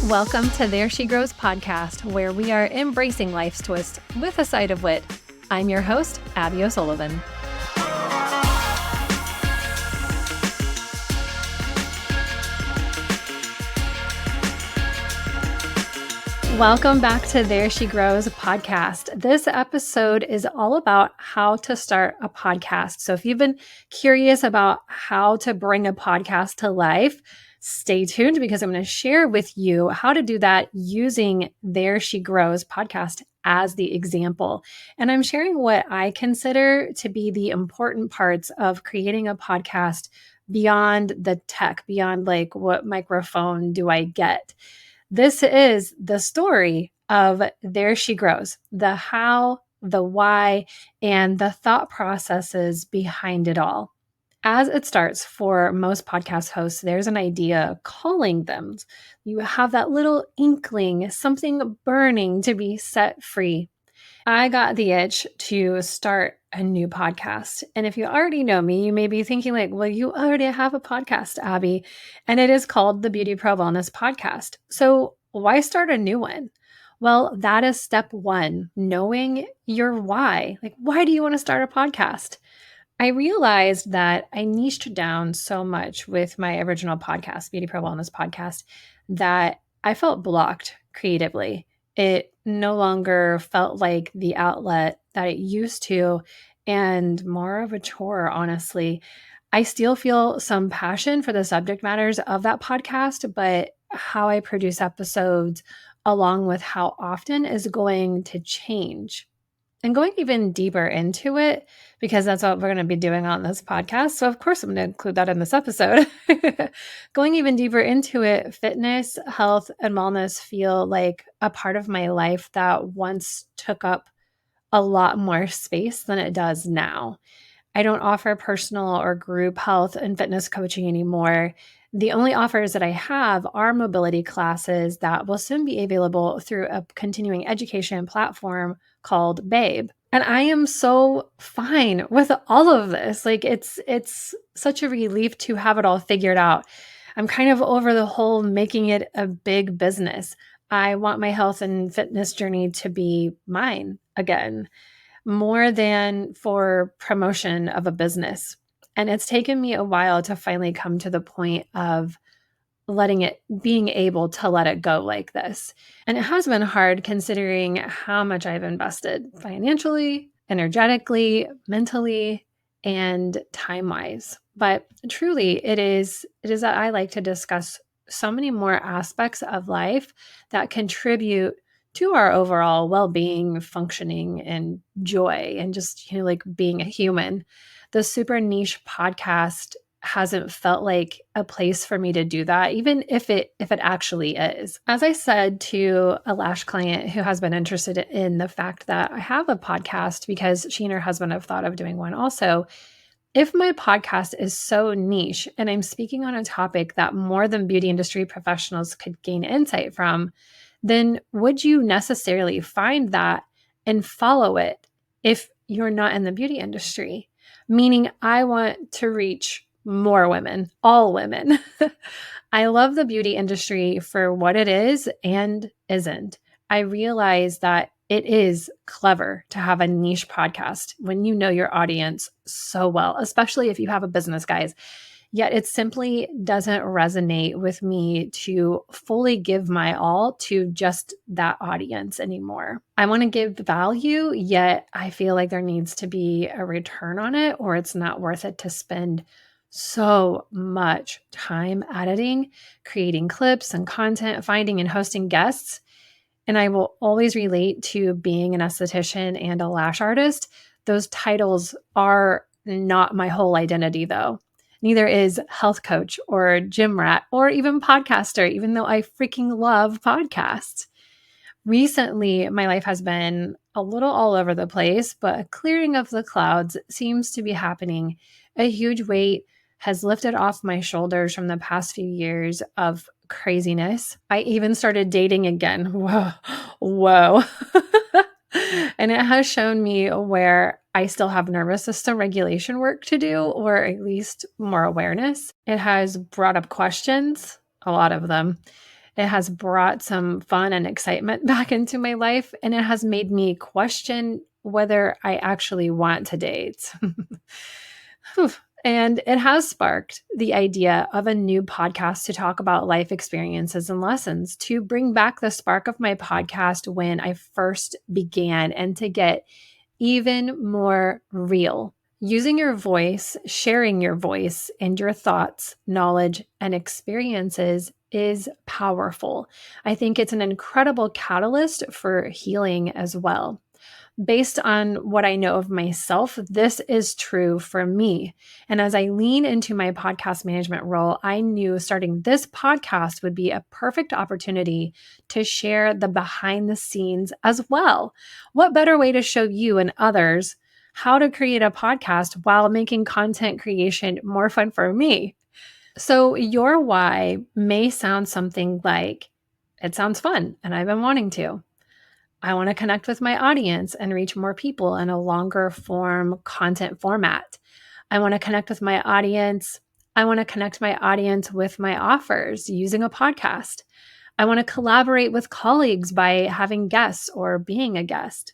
Welcome to There She Grows podcast, where we are embracing life's twist with a side of wit. I'm your host, Abby O'Sullivan. Welcome back to There She Grows podcast. This episode is all about how to start a podcast. So if you've been curious about how to bring a podcast to life, stay tuned because I'm going to share with you how to do that using There She Grows podcast as the example. And I'm sharing what I consider to be the important parts of creating a podcast beyond the tech, beyond like what microphone do I get. This is the story of There She Grows, the how, the why, and the thought processes behind it all. As it starts for most podcast hosts, there's an idea calling them. You have that little inkling, something burning to be set free. I got the itch to start a new podcast. And if you already know me, you may be thinking like, well, you already have a podcast, Abby, and it is called the Beauty Pro Wellness Podcast. So why start a new one? Well, that is step one, knowing your why. Like, why do you want to start a podcast? I realized that I niched down so much with my original podcast, Beauty Pro Wellness Podcast, that I felt blocked creatively. It no longer felt like the outlet that it used to, and more of a chore, honestly. I still feel some passion for the subject matters of that podcast, but how I produce episodes along with how often is going to change. And going even deeper into it, because that's what we're going to be doing on this podcast. So, of course, I'm going to include that in this episode. Going even deeper into it, fitness, health, and wellness feel like a part of my life that once took up a lot more space than it does now. I don't offer personal or group health and fitness coaching anymore. The only offers that I have are mobility classes that will soon be available through a continuing education platform called Babe. And I am so fine with all of this. Like it's such a relief to have it all figured out. I'm kind of over the whole making it a big business. I want my health and fitness journey to be mine again, more than for promotion of a business. And it's taken me a while to finally come to the point of being able to let it go like this. And it has been hard considering how much I've invested financially, energetically, mentally, and time-wise. But truly, it is that I like to discuss so many more aspects of life that contribute to our overall well-being, functioning, and joy, and just, like being a human. The super niche podcast hasn't felt like a place for me to do that, even if it actually is. As I said to a lash client who has been interested in the fact that I have a podcast because she and her husband have thought of doing one also, if my podcast is so niche and I'm speaking on a topic that more than beauty industry professionals could gain insight from, then would you necessarily find that and follow it if you're not in the beauty industry? Meaning I want to reach more women, all women. I love the beauty industry for what it is and isn't. I realize that it is clever to have a niche podcast when you know your audience so well, especially if you have a business, guys. Yet it simply doesn't resonate with me to fully give my all to just that audience anymore. I want to give value, yet I feel like there needs to be a return on it, or it's not worth it to spend so much time editing, creating clips and content, finding and hosting guests. And I will always relate to being an esthetician and a lash artist. Those titles are not my whole identity, though. Neither is health coach or gym rat or even podcaster, even though I freaking love podcasts. Recently, my life has been a little all over the place, but a clearing of the clouds seems to be happening. A huge weight has lifted off my shoulders from the past few years of craziness. I even started dating again. Whoa. And it has shown me where I still have nervous system regulation work to do, or at least more awareness. It has brought up questions, a lot of them, It has brought some fun and excitement back into my life, and it has made me question whether I actually want to date. Whew. And it has sparked the idea of a new podcast to talk about life experiences and lessons, to bring back the spark of my podcast when I first began and to get even more real. Using your voice, sharing your voice and your thoughts, knowledge, and experiences is powerful. I think it's an incredible catalyst for healing as well. Based on what I know of myself, this is true for me. And as I lean into my podcast management role, I knew starting this podcast would be a perfect opportunity to share the behind the scenes as well. What better way to show you and others how to create a podcast while making content creation more fun for me? So, your why may sound something like, it sounds fun and I've been wanting to. I want to connect with my audience and reach more people in a longer form content format. I want to connect with my audience. I want to connect my audience with my offers using a podcast. I want to collaborate with colleagues by having guests or being a guest.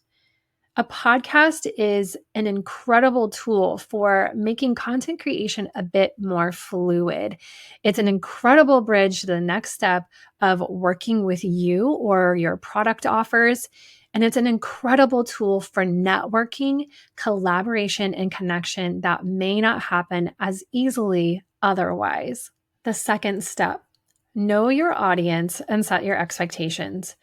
A podcast is an incredible tool for making content creation a bit more fluid. It's an incredible bridge to the next step of working with you or your product offers. And it's an incredible tool for networking, collaboration, and connection that may not happen as easily otherwise. The second step, know your audience and set your expectations.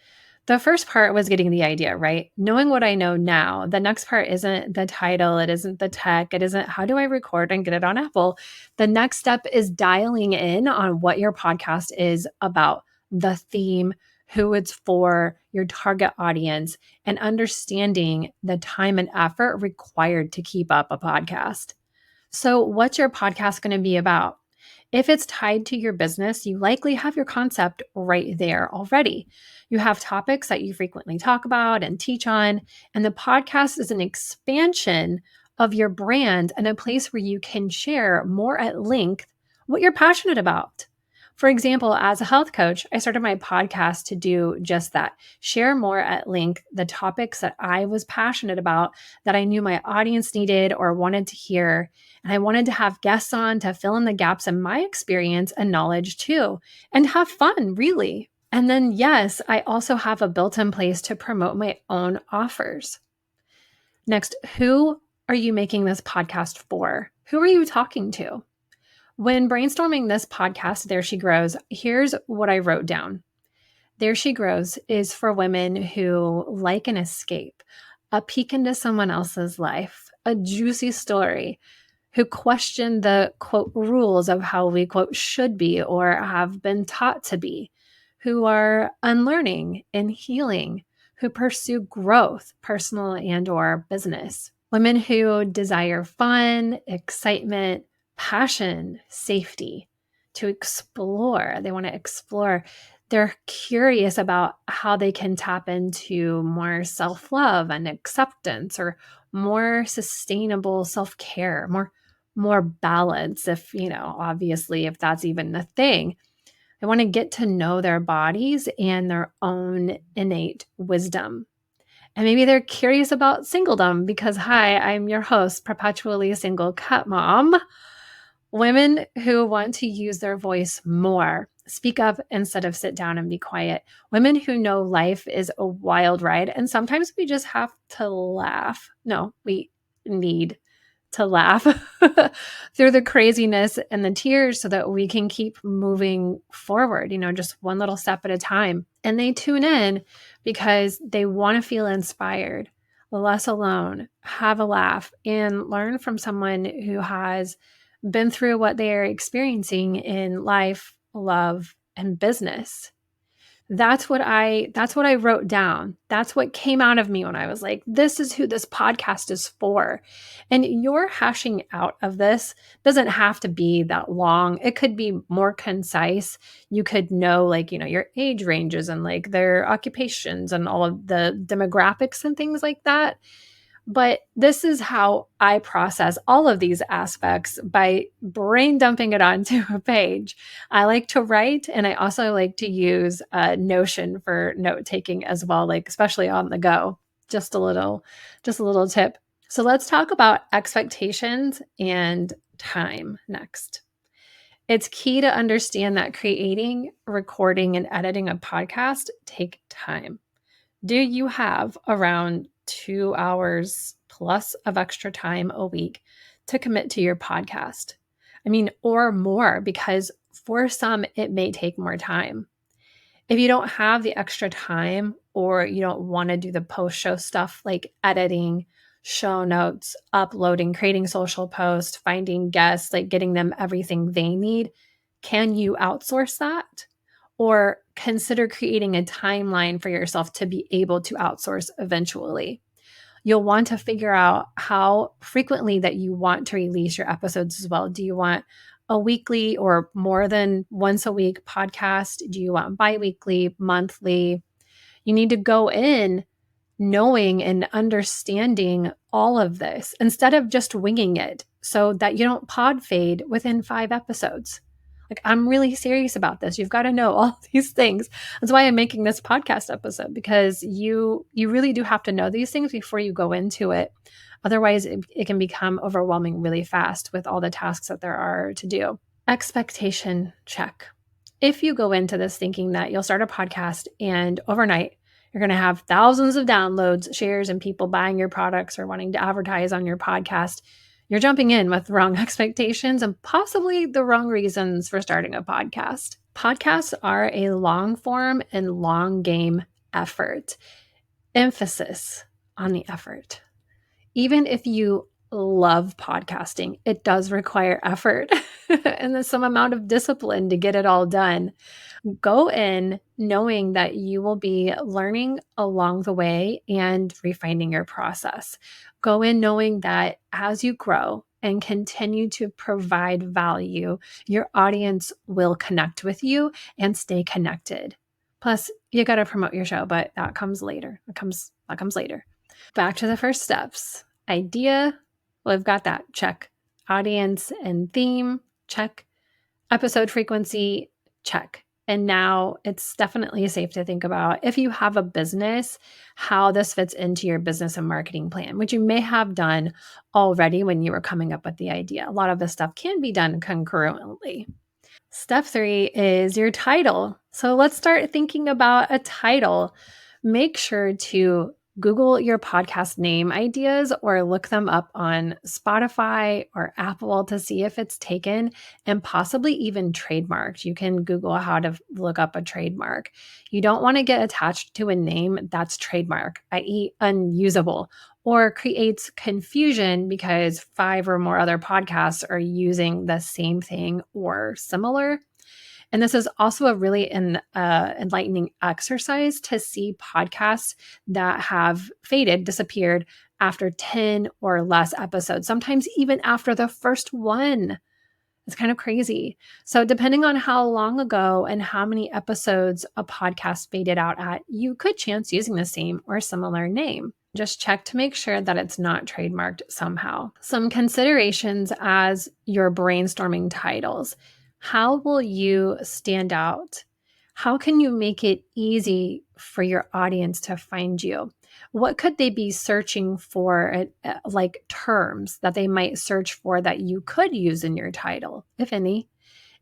The first part was getting the idea, right? Knowing what I know now. The next part isn't the title, it isn't the tech, it isn't how do I record and get it on Apple. The next step is dialing in on what your podcast is about, the theme, who it's for, your target audience, and understanding the time and effort required to keep up a podcast. So, what's your podcast going to be about? If it's tied to your business, you likely have your concept right there already. You have topics that you frequently talk about and teach on, and the podcast is an expansion of your brand and a place where you can share more at length what you're passionate about. For example, as a health coach, I started my podcast to do just that, share more at length the topics that I was passionate about, that I knew my audience needed or wanted to hear. And I wanted to have guests on to fill in the gaps in my experience and knowledge too, and have fun, really. And then, yes, I also have a built-in place to promote my own offers. Next, who are you making this podcast for? Who are you talking to? When brainstorming this podcast, There She Grows, here's what I wrote down. There She Grows is for women who like an escape, a peek into someone else's life, a juicy story, who question the, quote, rules of how we, quote, should be or have been taught to be, who are unlearning and healing, who pursue growth, personal and or business. Women who desire fun, excitement, passion, safety, to explore. They want to explore. They're curious about how they can tap into more self-love and acceptance, or more sustainable self-care, more balance, if, obviously, if that's even a thing. They want to get to know their bodies and their own innate wisdom. And maybe they're curious about singledom because, hi, I'm your host, perpetually single cut mom. Women who want to use their voice more, speak up instead of sit down and be quiet. Women who know life is a wild ride and sometimes we just have to laugh. No, we need to laugh through the craziness and the tears so that we can keep moving forward, just one little step at a time. And they tune in because they want to feel inspired, less alone, have a laugh, and learn from someone who has been through what they're experiencing in life, love, and business. That's what I wrote down. That's what came out of me when I was like, this is who this podcast is for. And your hashing out of this doesn't have to be that long. It could be more concise. You could know your age ranges and their occupations and all of the demographics and things like that. But this is how I process all of these aspects by brain dumping it onto a page. I like to write, and I also like to use Notion for note taking as well, like especially on the go. Just a little tip. So let's talk about expectations and time next. It's key to understand that creating, recording, and editing a podcast take time. Do you have around 2 hours plus of extra time a week to commit to your podcast? I mean, or more, because for some, it may take more time. If you don't have the extra time or you don't want to do the post show stuff like editing, show notes, uploading, creating social posts, finding guests, like getting them everything they need, can you outsource that? Or consider creating a timeline for yourself to be able to outsource eventually. You'll want to figure out how frequently that you want to release your episodes as well. Do you want a weekly or more than once a week podcast? Do you want bi-weekly, monthly? You need to go in knowing and understanding all of this instead of just winging it so that you don't pod fade within 5 episodes. Like, I'm really serious about this. You've got to know all these things. That's why I'm making this podcast episode, because you really do have to know these things before you go into it. Otherwise, it can become overwhelming really fast with all the tasks that there are to do. Expectation check. If you go into this thinking that you'll start a podcast and overnight you're going to have thousands of downloads, shares, and people buying your products or wanting to advertise on your podcast, you're jumping in with wrong expectations and possibly the wrong reasons for starting a podcast. Podcasts are a long form and long game effort. Emphasis on the effort. Even if you love podcasting, it does require effort and there's some amount of discipline to get it all done. Go in knowing that you will be learning along the way and refining your process. Go in knowing that as you grow and continue to provide value, your audience will connect with you and stay connected. Plus, you got to promote your show, but that comes later. That comes later. Back to the first steps. Idea, well, we've got that. Check. Audience and theme, check. Episode frequency, check. And now it's definitely safe to think about, if you have a business, how this fits into your business and marketing plan, which you may have done already when you were coming up with the idea. A lot of this stuff can be done concurrently. Step 3 is your title. So let's start thinking about a title. Make sure to Google your podcast name ideas or look them up on Spotify or Apple to see if it's taken, and possibly even trademarked. You can Google how to look up a trademark. You don't want to get attached to a name that's trademark, i.e. unusable, or creates confusion because 5 or more other podcasts are using the same thing or similar. And this is also a really enlightening exercise to see podcasts that have faded, disappeared after 10 or less episodes, sometimes even after the first one. It's kind of crazy. So depending on how long ago and how many episodes a podcast faded out at, you could chance using the same or similar name. Just check to make sure that it's not trademarked somehow. Some considerations as you're brainstorming titles. How will you stand out? How can you make it easy for your audience to find you? What could they be searching for, like terms that they might search for that you could use in your title, if any?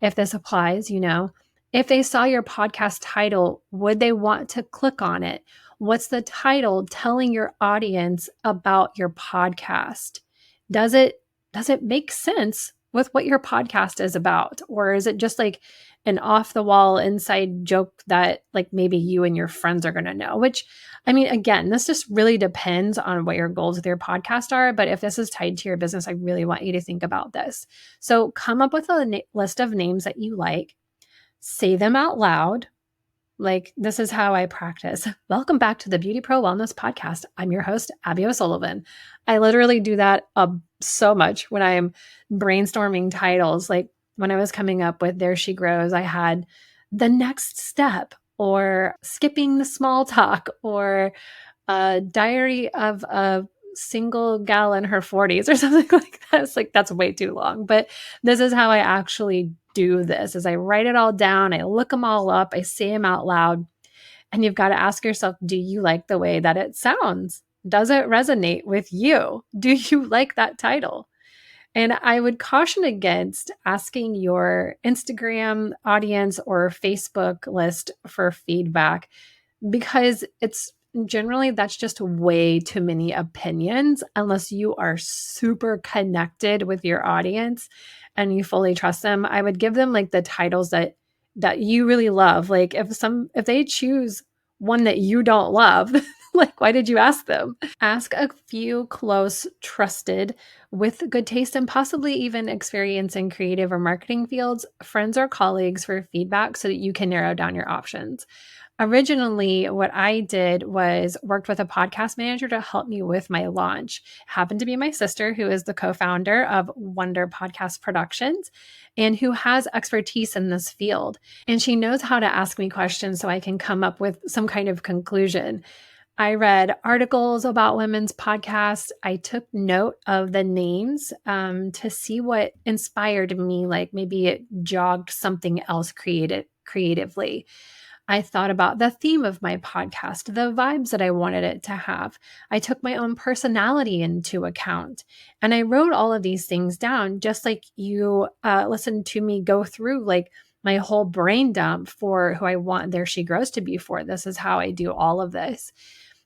If this applies, if they saw your podcast title, would they want to click on it? What's the title telling your audience about your podcast? Does it make sense with what your podcast is about? Or is it just like an off the wall inside joke that like maybe you and your friends are going to know? Which, I mean, again, this just really depends on what your goals with your podcast are. But if this is tied to your business, I really want you to think about this. So come up with a list of names that you like, say them out loud. Like, this is how I practice. Welcome back to the Beauty Pro Wellness Podcast. I'm your host, Abby O'Sullivan. I literally do that so much when I'm brainstorming titles. Like when I was coming up with There She Grows, I had The Next Step, or Skipping the Small Talk, or Diary of a single gal in her 40s or something like that. It's like, that's way too long. But this is how I actually do this is I write it all down. I look them all up. I say them out loud. And you've got to ask yourself, do you like the way that it sounds? Does it resonate with you? Do you like that title? And I would caution against asking your Instagram audience or Facebook list for feedback because it's generally that's just way too many opinions unless you are super connected with your audience and you fully trust them. I would give them like the titles that you really love. Like if they choose one that you don't love, like why did you ask them? Ask a few close, trusted, with good taste and possibly even experience in creative or marketing fields, friends or colleagues for feedback so that you can narrow down your options. Originally, what I did was worked with a podcast manager to help me with my launch. It happened to be my sister, who is the co-founder of Wonder Podcast Productions and who has expertise in this field. And she knows how to ask me questions so I can come up with some kind of conclusion. I read articles about women's podcasts. I took note of the names to see what inspired me, like maybe it jogged something else creatively. I thought about the theme of my podcast, the vibes that I wanted it to have. I took my own personality into account. And I wrote all of these things down, just like you listened to me go through like my whole brain dump for who I want There She Grows to be for. This is how I do all of this.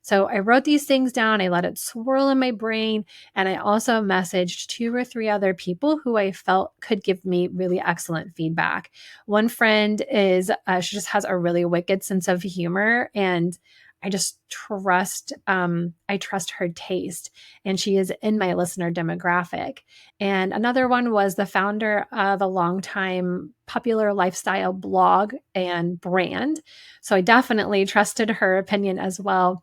So I wrote these things down, I let it swirl in my brain, and I also messaged 2 or 3 other people who I felt could give me really excellent feedback. One friend she just has a really wicked sense of humor, and I just I trust her taste, and she is in my listener demographic. And another one was the founder of a longtime popular lifestyle blog and brand. So I definitely trusted her opinion as well.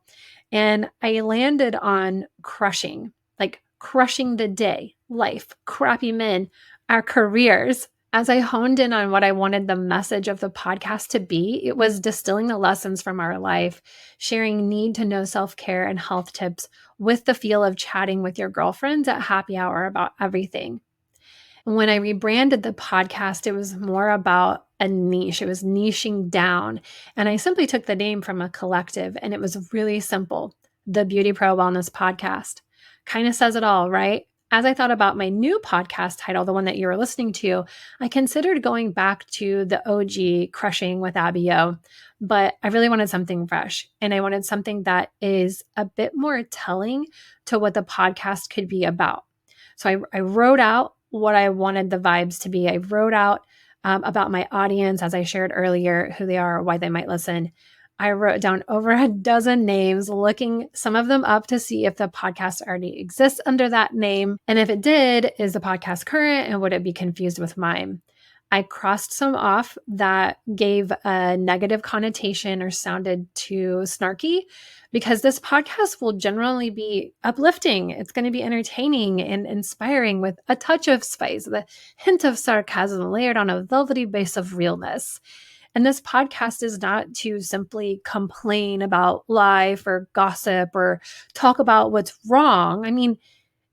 And I landed on crushing, like crushing the day, life, crappy men, our careers. As I honed in on what I wanted the message of the podcast to be, it was distilling the lessons from our life, sharing need to know self care and health tips with the feel of chatting with your girlfriends at happy hour about everything. When I rebranded the podcast, it was more about a niche. It was niching down. And I simply took the name from a collective, and it was really simple: the Beauty Pro Wellness Podcast. Kind of says it all, right? As I thought about my new podcast title, the one that you were listening to, I considered going back to the OG Crushing with Abby O, but I really wanted something fresh. And I wanted something that is a bit more telling to what the podcast could be about. So I wrote out what I wanted the vibes to be. I wrote out about my audience, as I shared earlier, who they are, why they might listen. I wrote down over a dozen names, looking some of them up to see if the podcast already exists under that name. And if it did, is the podcast current and would it be confused with mine? I crossed some off that gave a negative connotation or sounded too snarky, because this podcast will generally be uplifting. It's going to be entertaining and inspiring with a touch of spice, the hint of sarcasm layered on a velvety base of realness. And this podcast is not to simply complain about life or gossip or talk about what's wrong. I mean,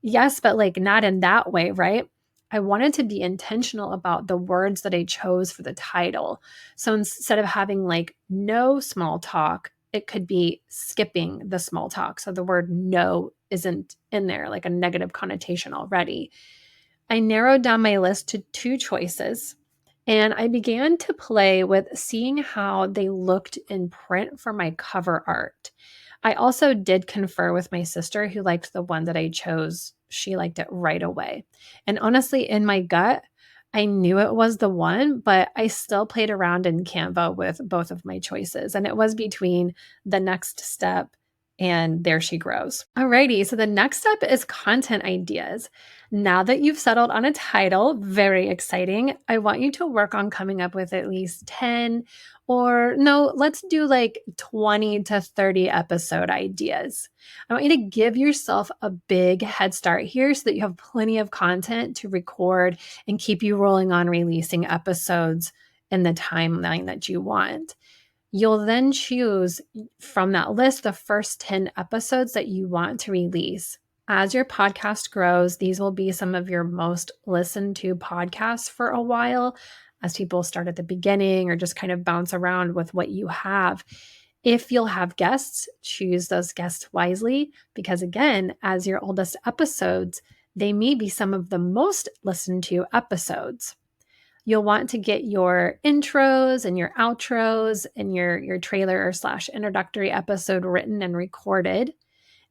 yes, but like not in that way, right? I wanted to be intentional about the words that I chose for the title. So instead of having like no small talk, it could be skipping the small talk. So the word no isn't in there, like a negative connotation already. I narrowed down my list to 2 choices, and I began to play with seeing how they looked in print for my cover art. I also did confer with my sister, who liked the one that I chose. She liked it right away. And honestly, in my gut, I knew it was the one, but I still played around in Canva with both of my choices. And it was between The Next Step and There She Grows. Alrighty, so the next step is content ideas. Now that you've settled on a title, very exciting, I want you to work on coming up with at least 10, or no, let's do like 20 to 30 episode ideas. I want you to give yourself a big head start here so that you have plenty of content to record and keep you rolling on releasing episodes in the timeline that you want. You'll then choose from that list the first 10 episodes that you want to release. As your podcast grows, these will be some of your most listened to podcasts for a while, as people start at the beginning or just kind of bounce around with what you have. If you'll have guests, choose those guests wisely, because again, as your oldest episodes, they may be some of the most listened to episodes. You'll want to get your intros and your outros and your trailer or slash introductory episode written and recorded.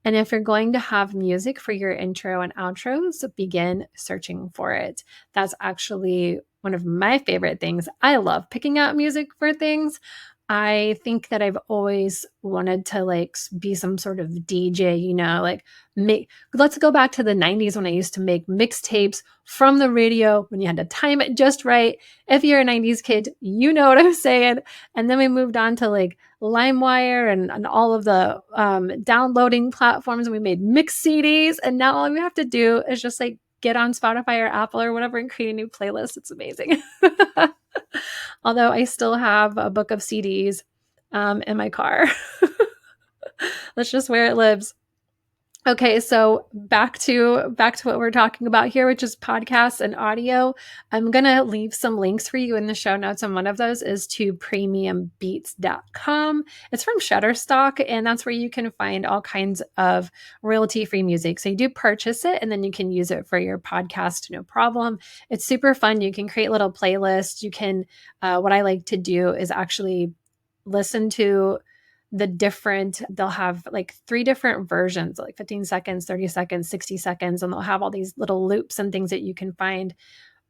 And if you're going to have music for your intro and outros, begin searching for it. That's actually one of my favorite things. I love picking out music for things. I think that I've always wanted to be some sort of DJ, let's go back to the 90s when I used to make mixtapes from the radio when you had to time it just right. If you're a 90s kid, you know what I'm saying. And then we moved on to LimeWire and all of the downloading platforms, and we made mix CDs. And now all we have to do is just get on Spotify or Apple or whatever and create a new playlist. It's amazing. Although I still have a book of CDs in my car. That's just where it lives. Okay, so back to what we're talking about here, which is podcasts and audio. I'm going to leave some links for you in the show notes, and one of those is to premiumbeats.com. It's from Shutterstock, and that's where you can find all kinds of royalty-free music. So you do purchase it, and then you can use it for your podcast, no problem. It's super fun. You can create little playlists. You can, what I like to do is actually listen to they'll have 3 different versions, 15 seconds, 30 seconds, 60 seconds, and they'll have all these little loops and things that you can find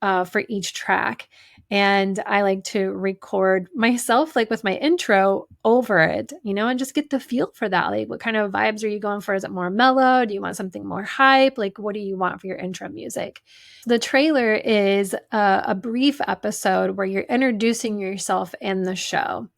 for each track. And I like to record myself with my intro over it, and just get the feel for that. What kind of vibes are you going for? Is it more mellow? Do you want something more hype? What do you want for your intro music? The trailer is a brief episode where you're introducing yourself in the show.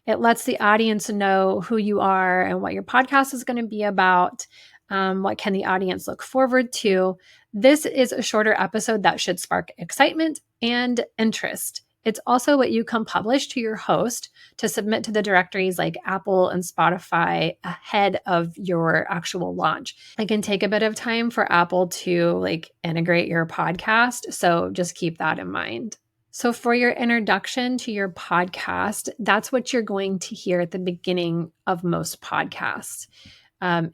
It lets the audience know who you are and what your podcast is going to be about. What can the audience look forward to? This is a shorter episode that should spark excitement and interest. It's also what you can publish to your host to submit to the directories like Apple and Spotify ahead of your actual launch. It can take a bit of time for Apple to integrate your podcast, so just keep that in mind. So for your introduction to your podcast, that's what you're going to hear at the beginning of most podcasts.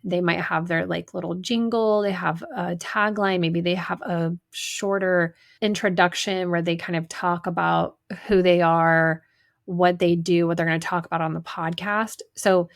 They might have their little jingle, they have a tagline, maybe they have a shorter introduction where they kind of talk about who they are, what they do, what they're going to talk about on the podcast. So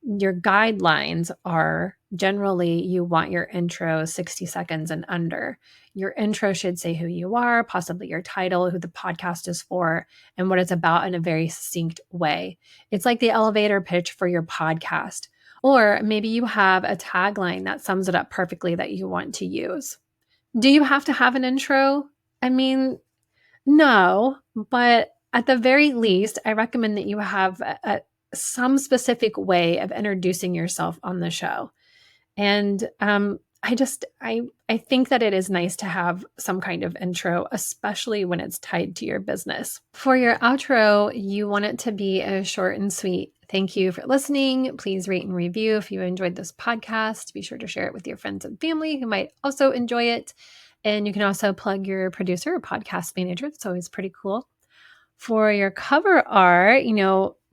your guidelines are generally you want your intro 60 seconds and under. Your intro should say who you are, possibly your title, who the podcast is for, and what it's about in a very succinct way. It's like the elevator pitch for your podcast. Or maybe you have a tagline that sums it up perfectly that you want to use. Do you have to have an intro? I mean, no, but at the very least, I recommend that you have some specific way of introducing yourself on the show. And I think that it is nice to have some kind of intro, especially when it's tied to your business. For your outro, you want it to be short and sweet. Thank you for listening. Please rate and review if you enjoyed this podcast. Be sure to share it with your friends and family who might also enjoy it. And you can also plug your producer or podcast manager. It's always pretty cool. For your cover art,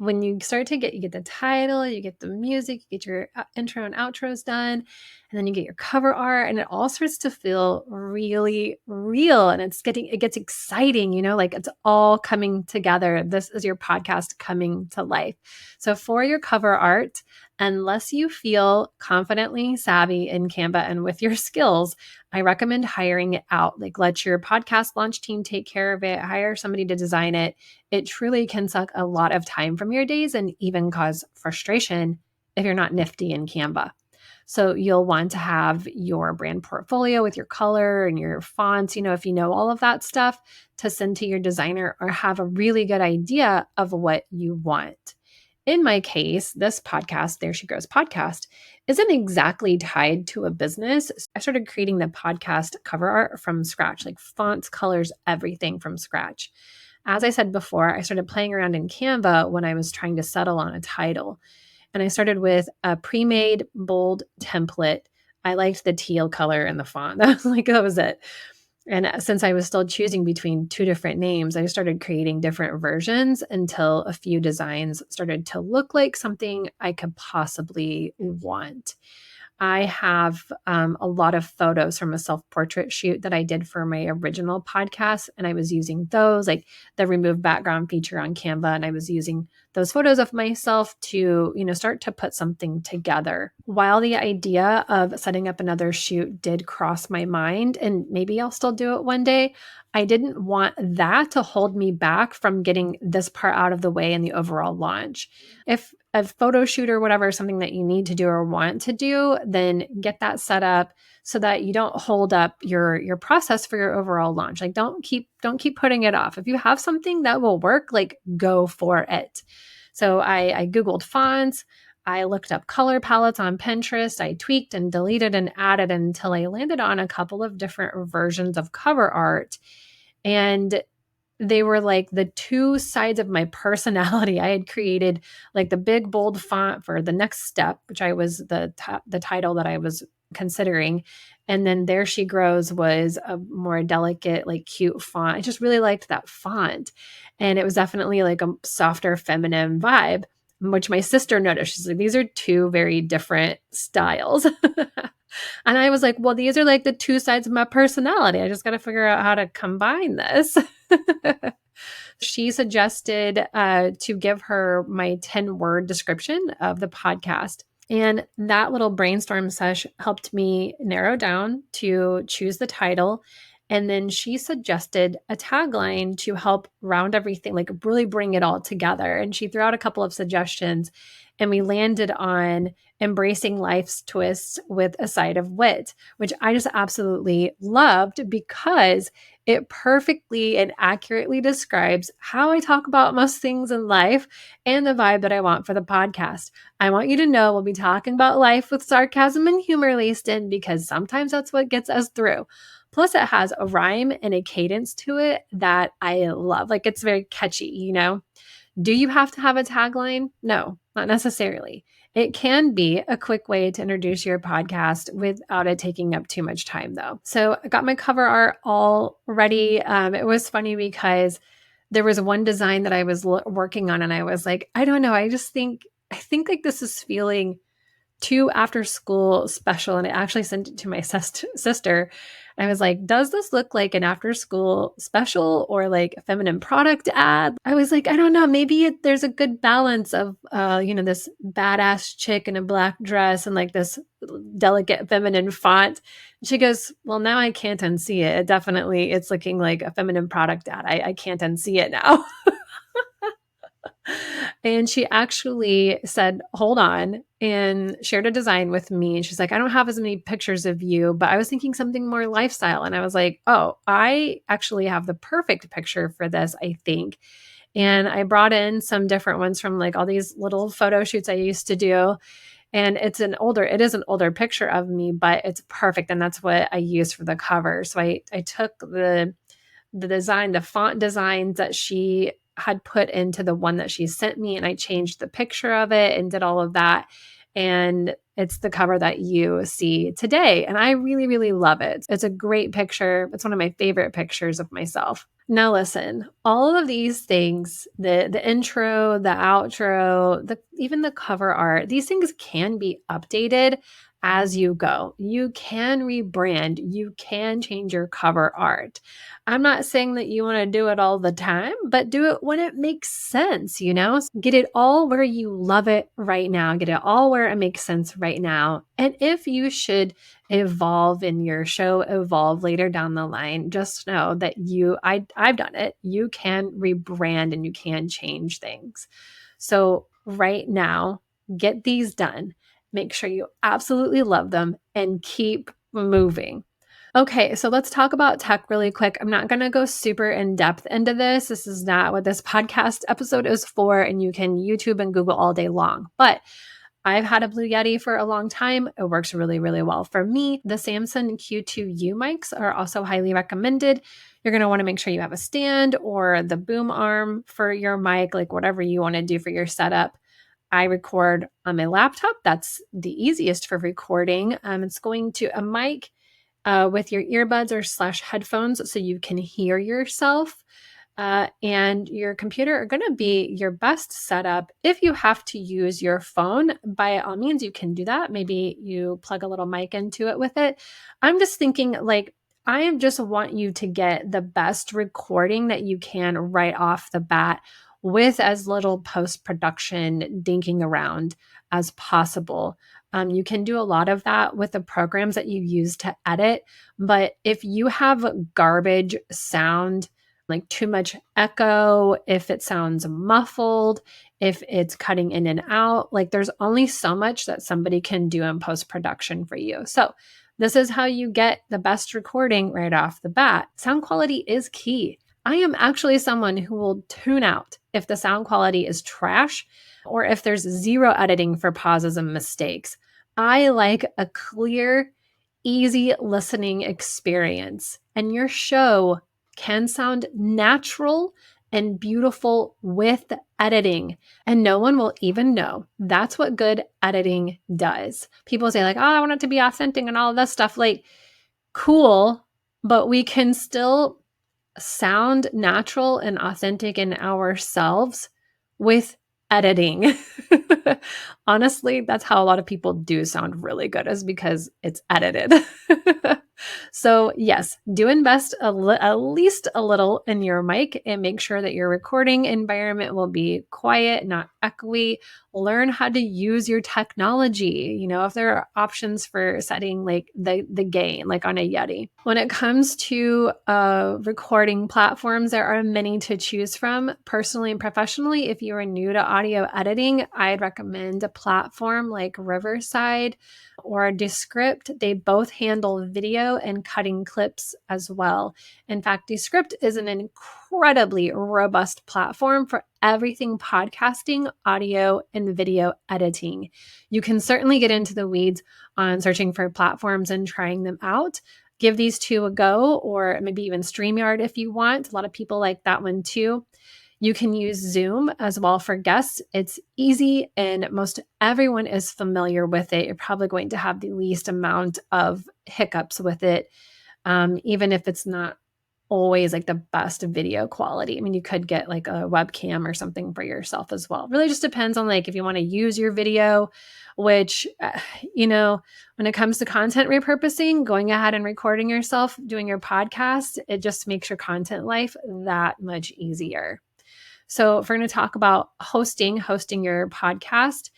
when you start to you get the title, you get the music, you get your intro and outros done, and then you get your cover art, and it all starts to feel really real, and it gets exciting, it's all coming together. This is your podcast coming to life. So for your cover art, unless you feel confidently savvy in Canva and with your skills, I recommend hiring it out. Let your podcast launch team take care of it. Hire somebody to design it. It truly can suck a lot of time from your days and even cause frustration if you're not nifty in Canva. So you'll want to have your brand portfolio with your color and your fonts, if you know all of that stuff, to send to your designer or have a really good idea of what you want. In my case, this podcast, There She Grows podcast, isn't exactly tied to a business. I started creating the podcast cover art from scratch, fonts, colors, everything from scratch. As I said before, I started playing around in Canva when I was trying to settle on a title. And I started with a pre-made bold template I liked the teal color in the font. That was it. And since I was still choosing between two different names, I started creating different versions until a few designs started to look like something I could possibly want. I have a lot of photos from a self portrait shoot that I did for my original podcast. And I was using those, like the remove background feature on Canva. And I was using those photos of myself to, start to put something together. While the idea of setting up another shoot did cross my mind, and maybe I'll still do it one day, I didn't want that to hold me back from getting this part out of the way in the overall launch. If a photo shoot or whatever is something that you need to do or want to do, then get that set up so that you don't hold up your process for your overall launch. Like don't keep putting it off. If you have something that will work, like go for it. So I Googled fonts. I looked up color palettes on Pinterest. I tweaked and deleted and added until I landed on a couple of different versions of cover art. And they were like the two sides of my personality. I had created like the big bold font for the next step, which I was the title that I was considering. And then There She Grows was a more delicate, like cute font. I just really liked that font. And it was definitely like a softer feminine vibe, which my sister noticed. She's like, these are two very different styles. And I was like, well, these are like the two sides of my personality. I just got to figure out how to combine this. She suggested to give her my 10-word description of the podcast. And that little brainstorm sesh helped me narrow down to choose the title. And then she suggested a tagline to help round everything, like really bring it all together. And she threw out a couple of suggestions, and we landed on embracing life's twists with a side of wit, which I just absolutely loved because it perfectly and accurately describes how I talk about most things in life and the vibe that I want for the podcast. I want you to know we'll be talking about life with sarcasm and humor laced in because sometimes that's what gets us through. Plus, it has a rhyme and a cadence to it that I love. Like it's very catchy, Do you have to have a tagline? No, not necessarily. It can be a quick way to introduce your podcast without it taking up too much time, though. So I got my cover art all ready. It was funny because there was one design that I was working on, and I was like, I don't know. I think like this is feeling too after school special. And I actually sent it to my sister. I was like, does this look like an after school special or like a feminine product ad? I was like, I don't know. Maybe there's a good balance of, this badass chick in a black dress and like this delicate feminine font. And she goes, well, now I can't unsee it. It's looking like a feminine product ad. I can't unsee it now. And she actually said, hold on, and shared a design with me. And she's like, I don't have as many pictures of you, but I was thinking something more lifestyle. And I was like, oh, I actually have the perfect picture for this, I think. And I brought in some different ones from like all these little photo shoots I used to do. And it is an older picture of me, but it's perfect. And that's what I used for the cover. So I took the design, the font designs that she had put into the one that she sent me, and I changed the picture of it and did all of that. And it's the cover that you see today. And I really, really love it. It's a great picture. It's one of my favorite pictures of myself. Now listen, all of these things, the intro, the outro, even the cover art, these things can be updated as you go. You can rebrand, you can change your cover art. I'm not saying that you want to do it all the time, but do it when it makes sense, Get it all where you love it right now. Get it all where it makes sense right now. And if you should evolve in your show, evolve later down the line, just know that I've done it. You can rebrand and you can change things. So right now, get these done. Make sure you absolutely love them and keep moving. Okay, so let's talk about tech really quick. I'm not going to go super in depth into this. This is not what this podcast episode is for, and you can YouTube and Google all day long. But I've had a Blue Yeti for a long time. It works really, really well for me. The Samson Q2U mics are also highly recommended. You're going to want to make sure you have a stand or the boom arm for your mic, like whatever you want to do for your setup. I record on my laptop. That's the easiest for recording. It's going to a mic with your earbuds or / headphones so you can hear yourself. And your computer are going to be your best setup. If you have to use your phone, by all means, you can do that. Maybe you plug a little mic into it with it. I'm just thinking like, I just want you to get the best recording that you can right off the bat with as little post-production dinking around as possible. You can do a lot of that with the programs that you use to edit. But if you have garbage sound, like too much echo, if it sounds muffled, if it's cutting in and out, like there's only so much that somebody can do in post production for you. So, this is how you get the best recording right off the bat. Sound quality is key. I am actually someone who will tune out if the sound quality is trash or if there's zero editing for pauses and mistakes. I like a clear, easy listening experience, and your show can sound natural and beautiful with editing, and no one will even know. That's what good editing does. People say like, "Oh, I want it to be authentic and all of that stuff." Like, cool, but we can still sound natural and authentic in ourselves with editing. Honestly, that's how a lot of people do sound really good, is because it's edited. So yes, do invest at least a little in your mic and make sure that your recording environment will be quiet, not echoey. Learn how to use your technology. If there are options for setting like the gain, like on a Yeti. When it comes to recording platforms, there are many to choose from. Personally and professionally, if you are new to audio editing, I'd recommend a platform like Riverside or Descript. They both handle video and cutting clips as well. In fact, Descript is an incredibly robust platform for everything podcasting, audio, and video editing. You can certainly get into the weeds on searching for platforms and trying them out. Give these two a go, or maybe even StreamYard if you want. A lot of people like that one too. You can use Zoom as well for guests. It's easy and most everyone is familiar with it. You're probably going to have the least amount of hiccups with it, even if it's not always like the best video quality. I mean, you could get like a webcam or something for yourself as well. Really just depends on like if you want to use your video, which, when it comes to content repurposing, going ahead and recording yourself, doing your podcast, it just makes your content life that much easier. So if we're going to talk about hosting your podcast,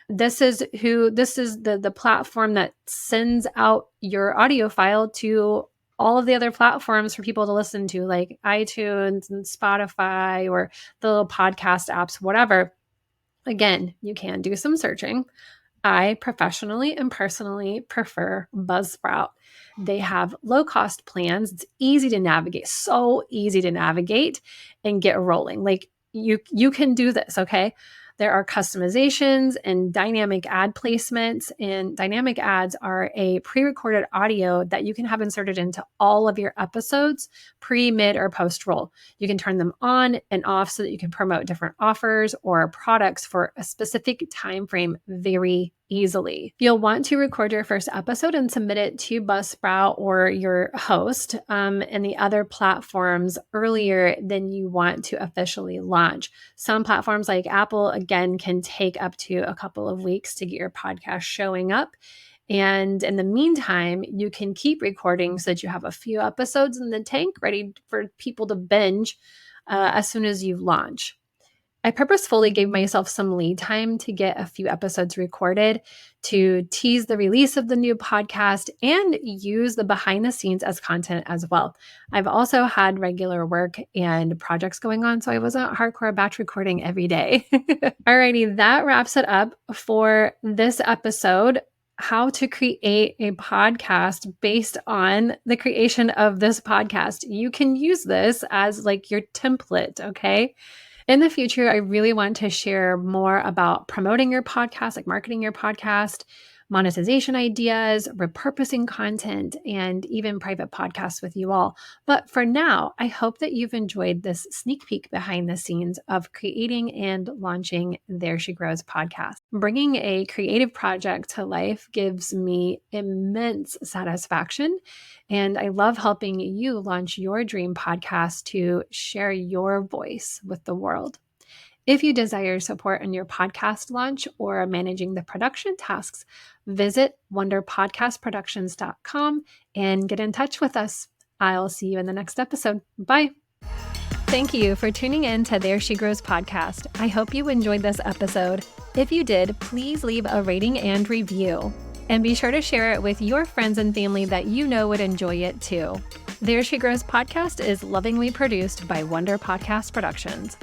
this is the platform that sends out your audio file to all of the other platforms for people to listen to, like iTunes and Spotify or the little podcast apps, whatever. Again, you can do some searching. I professionally and personally prefer Buzzsprout. They have low-cost plans. It's easy to navigate, so easy to navigate and get rolling. Like you can do this, okay? There are customizations and dynamic ad placements, and dynamic ads are a pre-recorded audio that you can have inserted into all of your episodes, pre, mid, or post-roll. You can turn them on and off so that you can promote different offers or products for a specific time frame very easily. You'll want to record your first episode and submit it to Buzzsprout or your host and the other platforms earlier than you want to officially launch. Some platforms like Apple, again, can take up to a couple of weeks to get your podcast showing up. And in the meantime, you can keep recording so that you have a few episodes in the tank ready for people to binge as soon as you launch. I purposefully gave myself some lead time to get a few episodes recorded, to tease the release of the new podcast and use the behind the scenes as content as well. I've also had regular work and projects going on, so I wasn't hardcore batch recording every day. Alrighty, that wraps it up for this episode. How to create a podcast based on the creation of this podcast. You can use this as like your template, okay? In the future, I really want to share more about promoting your podcast, like marketing your podcast, monetization ideas, repurposing content, and even private podcasts with you all. But for now, I hope that you've enjoyed this sneak peek behind the scenes of creating and launching There She Grows podcast. Bringing a creative project to life gives me immense satisfaction, and I love helping you launch your dream podcast to share your voice with the world. If you desire support in your podcast launch or managing the production tasks, visit wonderpodcastproductions.com and get in touch with us. I'll see you in the next episode. Bye. Thank you for tuning in to There She Grows podcast. I hope you enjoyed this episode. If you did, please leave a rating and review. And be sure to share it with your friends and family that you know would enjoy it too. There She Grows podcast is lovingly produced by Wonder Podcast Productions.